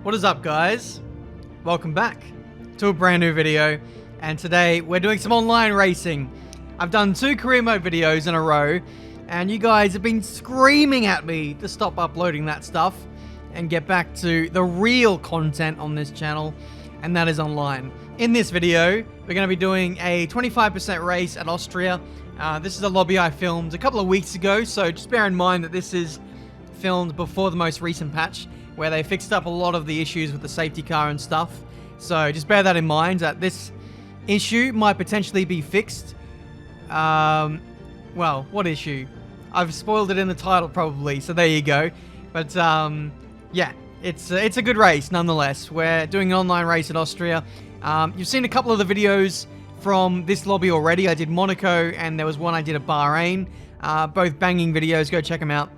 What is up, guys? Welcome back to a brand new video, and today we're doing some online racing. I've done 2 career mode videos in a row, and you guys have been screaming at me to stop uploading that stuff and get back to the real content on this channel, and that is online. In this video, we're going to be doing a 25% race at Austria. This is a lobby I filmed a couple of weeks ago, so just bear in mind that this is filmed before the most recent patch, where they fixed up a lot of the issues with the safety car and stuff. So just bear that in mind, that this issue might potentially be fixed. Well, what issue? I've spoiled it in the title probably, so there you go. But yeah, it's a good race nonetheless. We're doing an online race at Austria. You've seen a couple of the videos from this lobby already. I did Monaco, and there was one I did at Bahrain. Both banging videos, go check them out.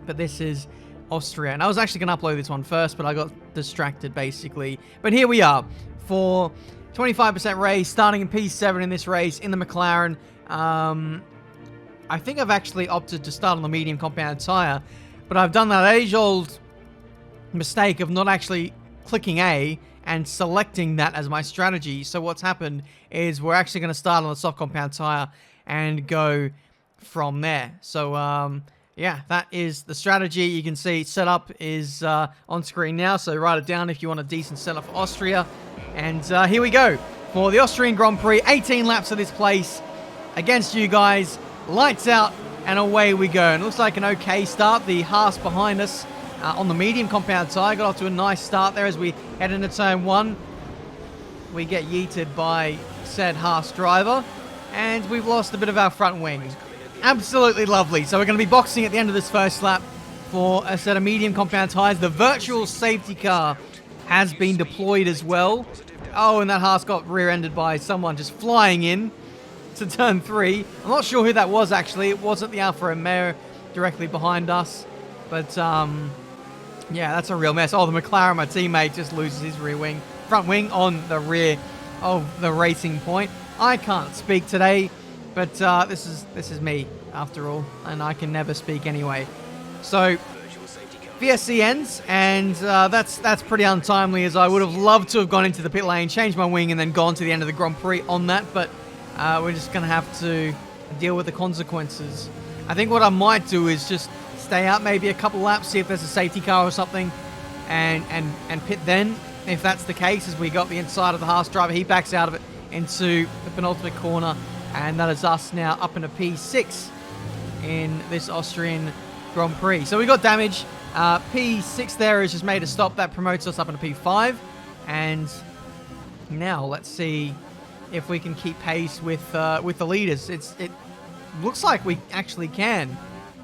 But this is Austria, and I was actually going to upload this one first, but I got distracted basically. But here we are for 25% race, starting in P7 in this race in the McLaren. I think I've actually opted to start on the medium compound tyre, but I've done that age-old mistake of not actually clicking A and selecting that as my strategy. So what's happened is we're actually going to start on the soft compound tyre and go from there. So yeah, that is the strategy. You can see setup is on screen now, so write it down if you want a decent setup for Austria. And here we go for the Austrian Grand Prix. 18 laps of this place against you guys. Lights out, and away we go. And it looks like an okay start. The Haas behind us on the medium compound tyre got off to a nice start there as we head into turn 1. We get yeeted by said Haas driver, and we've lost a bit of our front wing. Absolutely lovely. So we're going to be boxing at the end of this first lap for a set of medium compound tyres. The virtual safety car has been deployed as well. Oh, and that Haas got rear-ended by someone just flying in to turn 3. I'm not sure who that was, actually. It wasn't the Alfa Romeo directly behind us. But, yeah, that's a real mess. Oh, the McLaren, my teammate, just loses his front wing on the rear of the racing point. I can't speak today. But this is me, after all, and I can never speak anyway. So, VSC ends, and that's pretty untimely, as I would have loved to have gone into the pit lane, changed my wing, and then gone to the end of the Grand Prix on that, but we're just going to have to deal with the consequences. I think what I might do is just stay out maybe a couple laps, see if there's a safety car or something, and pit then. If that's the case, as we got the inside of the Haas driver, he backs out of it into the penultimate corner. And that is us now up into P6 in this Austrian Grand Prix. So we got damage. P6 there has just made a stop. That promotes us up into P5. And now let's see if we can keep pace with the leaders. It looks like we actually can,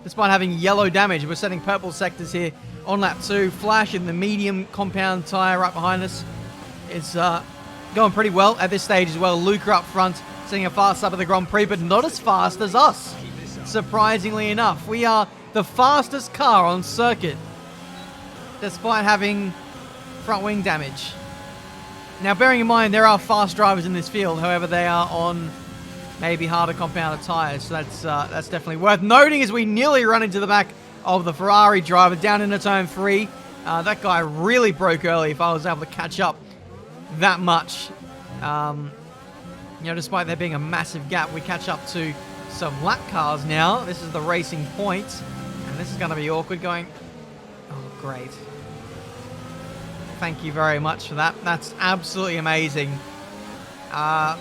despite having yellow damage. We're setting purple sectors here on lap 2. Flash in the medium compound tyre right behind us is going pretty well at this stage as well. Luca up front, setting a fast up of the Grand Prix, but not as fast as us, surprisingly enough. We are the fastest car on circuit, despite having front wing damage. Now, bearing in mind, there are fast drivers in this field, however, they are on maybe harder compounded tyres, so that's definitely worth noting as we nearly run into the back of the Ferrari driver down into turn 3. That guy really broke early. If I was able to catch up that much, you know, despite there being a massive gap, we catch up to some lap cars now. This is the racing point, and this is going to be awkward going... Oh, great. Thank you very much for that. That's absolutely amazing. For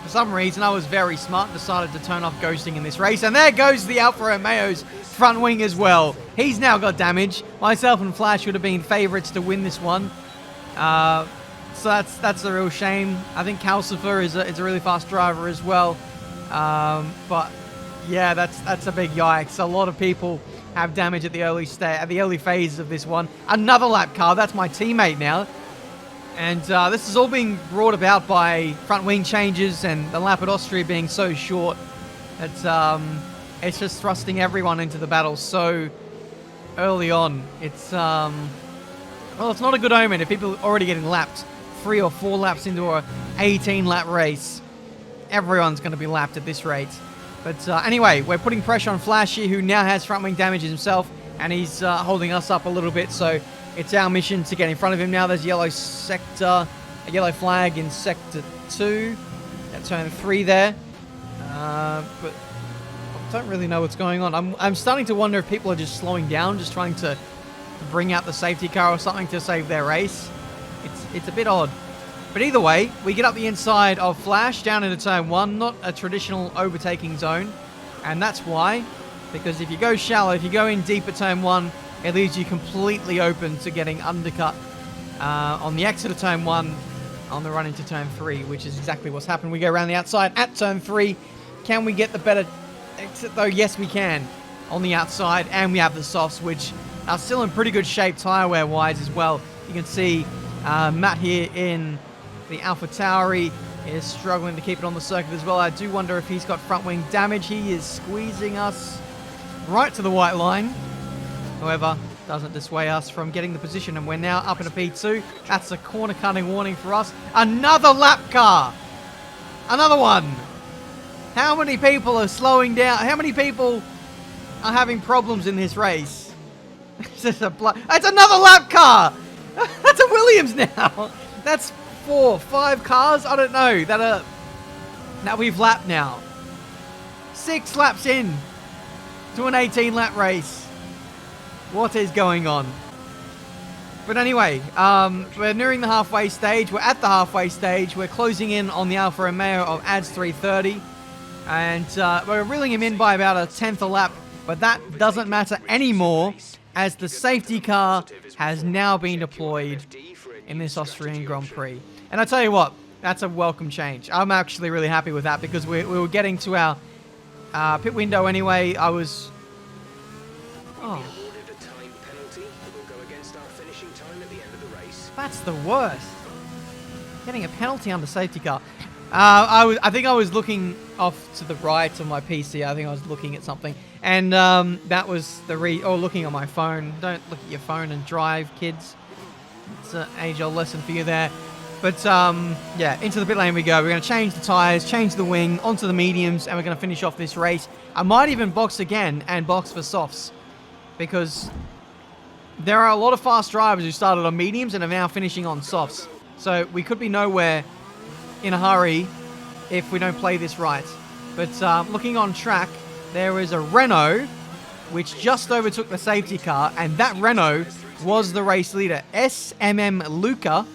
some reason, I was very smart and decided to turn off ghosting in this race, and there goes the Alfa Romeo's front wing as well. He's now got damage. Myself and Flash would have been favourites to win this one. So that's a real shame. I think Calcifer is a really fast driver as well. But yeah, that's a big yikes. A lot of people have damage at the early phases of this one. Another lap car. That's my teammate now. And this is all being brought about by front wing changes and the lap at Austria being so short. It's just thrusting everyone into the battle so early on. It's well, it's not a good omen if people are already getting lapped 3 or 4 laps into a 18-lap race. Everyone's going to be lapped at this rate. But anyway, we're putting pressure on Flashy, who now has front wing damage himself, and he's holding us up a little bit. So It's our mission to get in front of him now. There's yellow sector, a yellow flag in sector 2. At turn 3 there. But I don't really know what's going on. I'm starting to wonder if people are just slowing down, just trying to bring out the safety car or something to save their race. It's a bit odd. But either way, we get up the inside of Flash down into turn 1, not a traditional overtaking zone. And that's why, because if you go shallow, if you go in deep at turn 1, it leaves you completely open to getting undercut on the exit of turn 1 on the run into turn 3, which is exactly what's happened. We go around the outside at turn 3. Can we get the better exit though? Yes, we can on the outside, and we have the softs, which are still in pretty good shape tire wear wise as well. You can see Matt here in the Alpha Tauri is struggling to keep it on the circuit as well. I do wonder if he's got front wing damage. He is squeezing us right to the white line. However, doesn't dissuade us from getting the position, and we're now up in a P2. That's a corner cutting warning for us. Another lap car. Another one. How many people are slowing down? How many people are having problems in this race? It's another lap car. That's a Williams now. That's 4, 5 cars, I don't know, that we've lapped now. 6 laps in to an 18-lap race. What is going on? But anyway, we're nearing the halfway stage. We're at the halfway stage. We're closing in on the Alfa Romeo of ADS 330. And we're reeling him in by about a 10th a lap. But that doesn't matter anymore, as the safety car has now been deployed in this Austrian Grand Prix. And I tell you what, that's a welcome change. I'm actually really happy with that, because we were getting to our pit window anyway. I was... Oh. That's the worst. Getting a penalty on the safety car. I think I was looking off to the right of my PC. I think I was looking at something. And that was the looking on my phone. Don't look at your phone and drive, kids. It's an age-old lesson for you there. But, yeah, into the pit lane we go. We're going to change the tyres, change the wing, onto the mediums, and we're going to finish off this race. I might even box again and box for softs, because there are a lot of fast drivers who started on mediums and are now finishing on softs. So we could be nowhere in a hurry if we don't play this right. But looking on track, there is a Renault which just overtook the safety car, and that Renault was the race leader. SMM Luca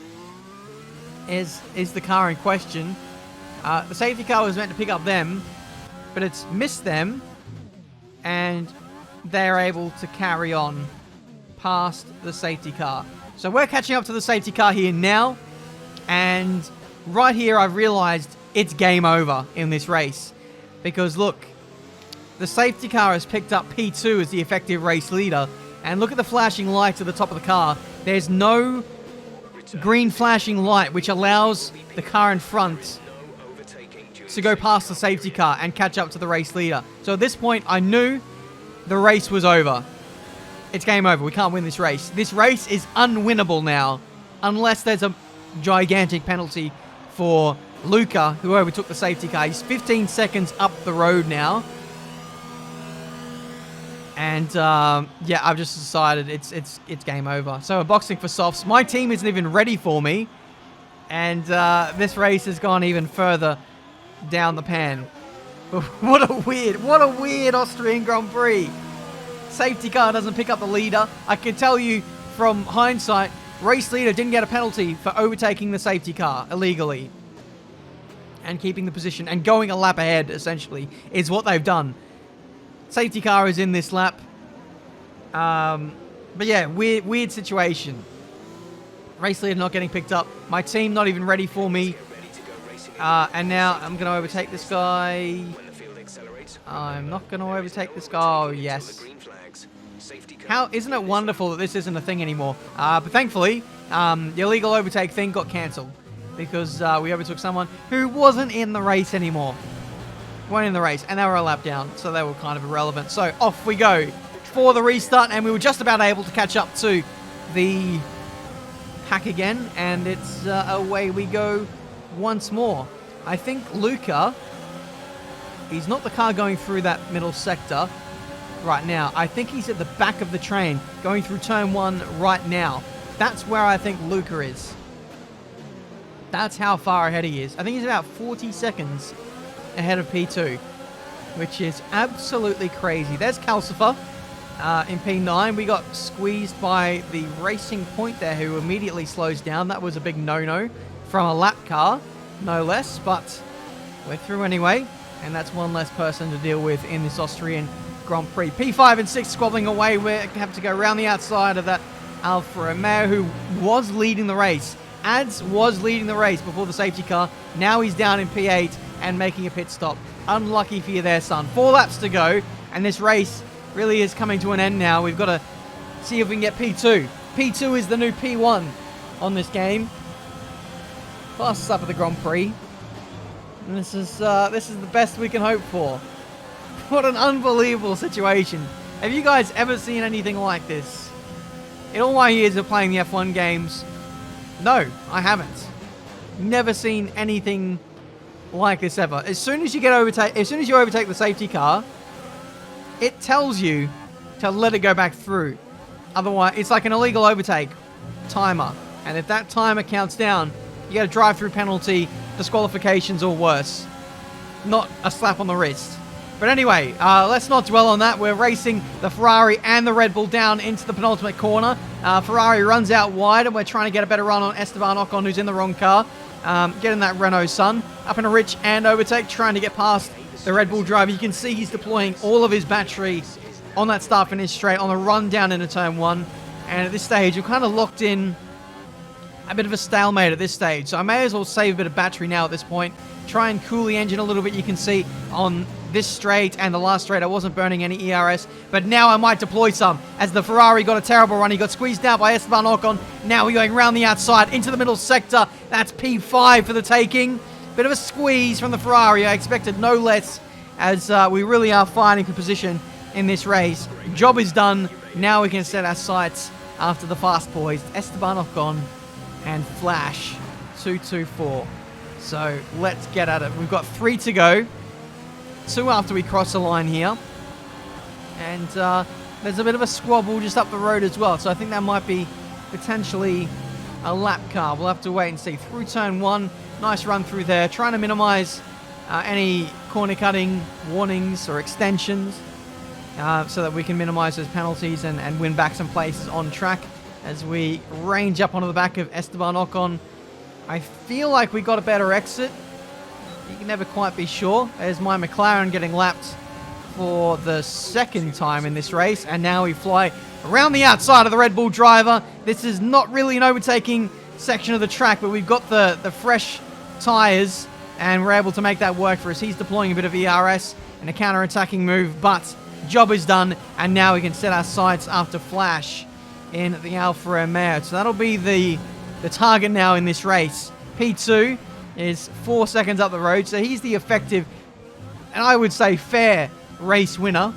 is the car in question. The safety car was meant to pick up them, but it's missed them, and they're able to carry on past the safety car. So we're catching up to the safety car here now, and right here I've realized it's game over in this race, because look, the safety car has picked up P2 as the effective race leader, and look at the flashing lights at the top of the car. There's no green flashing light, which allows the car in front to go past the safety car and catch up to the race leader. So at this point, I knew the race was over. It's game over. We can't win this race. This race is unwinnable now, unless there's a gigantic penalty for Luca, who overtook the safety car. He's 15 seconds up the road now. And, yeah, I've just decided it's game over. So we're boxing for softs. My team isn't even ready for me. And this race has gone even further down the pan. What a weird Austrian Grand Prix. Safety car doesn't pick up the leader. I can tell you from hindsight, race leader didn't get a penalty for overtaking the safety car illegally and keeping the position and going a lap ahead, essentially, is what they've done. Safety car is in this lap. But yeah, weird situation. Race leader not getting picked up. My team not even ready for me. And now I'm going to overtake this guy. I'm not going to overtake this guy. Oh, yes. Isn't it wonderful that this isn't a thing anymore? But thankfully, the illegal overtake thing got cancelled, because we overtook someone who wasn't in the race anymore. Weren't in the race, and they were a lap down, so they were kind of irrelevant. So off we go for the restart, and we were just about able to catch up to the pack again, and it's away we go once more. I think Luca, he's not the car going through that middle sector. right now. I think he's at the back of the train, going through turn 1 right now. That's where I think Luca is. That's how far ahead he is. I think he's about 40 seconds ahead of P2, which is absolutely crazy. There's Calcifer in P9. We got squeezed by the Racing Point there, who immediately slows down. That was a big no-no from a lap car, no less, but we're through anyway, and that's one less person to deal with in this Austrian Grand Prix. P5 and 6 squabbling away. We have to go around the outside of that Alfa Romeo, who was leading the race. Ads was leading the race before the safety car. Now he's down in P8 and making a pit stop. Unlucky for you there, son. 4 laps to go, and this race really is coming to an end now. We've got to see if we can get P2. P2 is the new P1 on this game. Fastest up at the Grand Prix. And this is the best we can hope for. What an unbelievable situation. Have you guys ever seen anything like this? In all my years of playing the F1 games, no, I haven't. Never seen anything like this ever. As soon as you overtake the safety car, it tells you to let it go back through. Otherwise, it's like an illegal overtake timer. And if that timer counts down, you get a drive-through penalty, disqualifications, or worse. Not a slap on the wrist. But anyway, let's not dwell on that. We're racing the Ferrari and the Red Bull down into the penultimate corner. Ferrari runs out wide, and we're trying to get a better run on Esteban Ocon, who's in the wrong car. Getting that Renault Sun up in a rich and overtake, trying to get past the Red Bull driver. You can see he's deploying all of his battery on that start-finish straight on the run down into turn 1. And at this stage, we're kind of locked in a bit of a stalemate at this stage. So I may as well save a bit of battery now at this point. Try and cool the engine a little bit. You can see on this straight and the last straight I wasn't burning any ERS, but now I might deploy some as the Ferrari got a terrible run. He got squeezed out by Esteban Ocon. Now we're going around the outside into the middle sector. That's P5 for the taking. Bit of a squeeze from the Ferrari. I expected no less, as we really are fighting for position in this race. Job is done. Now we can set our sights after the fast boys, Esteban Ocon and Flash 224. So let's get at it. We've got 3 to go. 2 after we cross the line here. And there's a bit of a squabble just up the road as well. So I think that might be potentially a lap car. We'll have to wait and see. Through turn 1. Nice run through there. Trying to minimize any corner cutting warnings or extensions. So that we can minimize those penalties and win back some places on track. As we range up onto the back of Esteban Ocon. I feel like we got a better exit. You can never quite be sure. There's my McLaren getting lapped for the second time in this race. And now we fly around the outside of the Red Bull driver. This is not really an overtaking section of the track, but we've got the fresh tyres. And we're able to make that work for us. He's deploying a bit of ERS and a counter-attacking move. But job is done. And now we can set our sights after Flash in the Alfa Romeo. So that'll be the target now in this race. P2 is 4 seconds up the road, so he's the effective, and I would say fair, race winner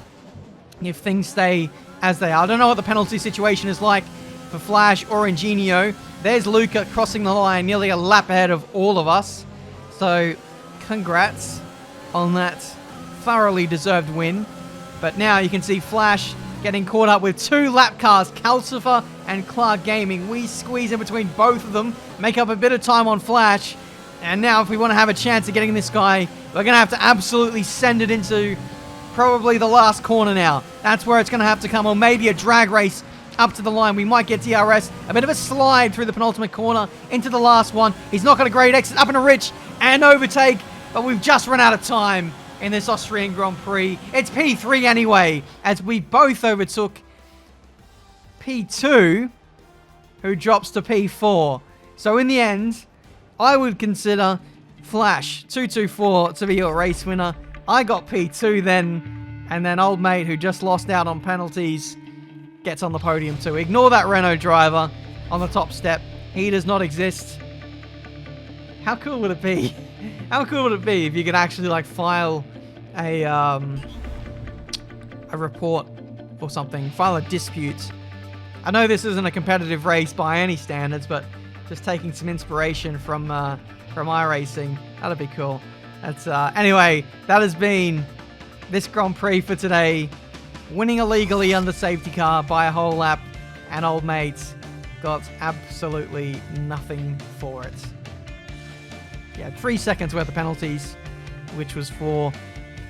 if things stay as they are. I don't know what the penalty situation is like for Flash or Ingenio. There's Luca crossing the line nearly a lap ahead of all of us. So congrats on that thoroughly deserved win. But now you can see Flash getting caught up with 2 lap cars, Calcifer and Clark Gaming. We squeeze in between both of them, make up a bit of time on Flash. And now if we want to have a chance of getting this guy, we're going to have to absolutely send it into probably the last corner now. That's where it's going to have to come, or maybe a drag race up to the line. We might get DRS. A bit of a slide through the penultimate corner into the last one. He's not got a great exit up in a rich and overtake, but we've just run out of time in this Austrian Grand Prix. It's P3 anyway, as we both overtook P2, who drops to P4. So in the end, I would consider Flash 224 to be your race winner. I got P2 then, and then old mate who just lost out on penalties gets on the podium too. Ignore that Renault driver on the top step. He does not exist. How cool would it be? How cool would it be if you could actually like file a report or something, file a dispute? I know this isn't a competitive race by any standards, but just taking some inspiration from iRacing, that'd be cool. That's anyway, that has been this Grand Prix for today. winning illegally under safety car by a whole lap, and old mates got absolutely nothing for it. Yeah, 3 seconds worth of penalties, which was for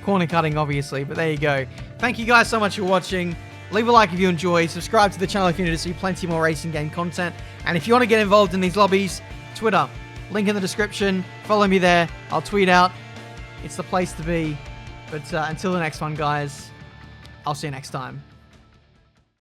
corner cutting, obviously, but there you go. Thank you guys so much for watching. Leave a like if you enjoy, subscribe to the channel if you need to see plenty more racing game content, and if you want to get involved in these lobbies, Twitter, link in the description, follow me there, I'll tweet out, it's the place to be. But until the next one, guys, I'll see you next time.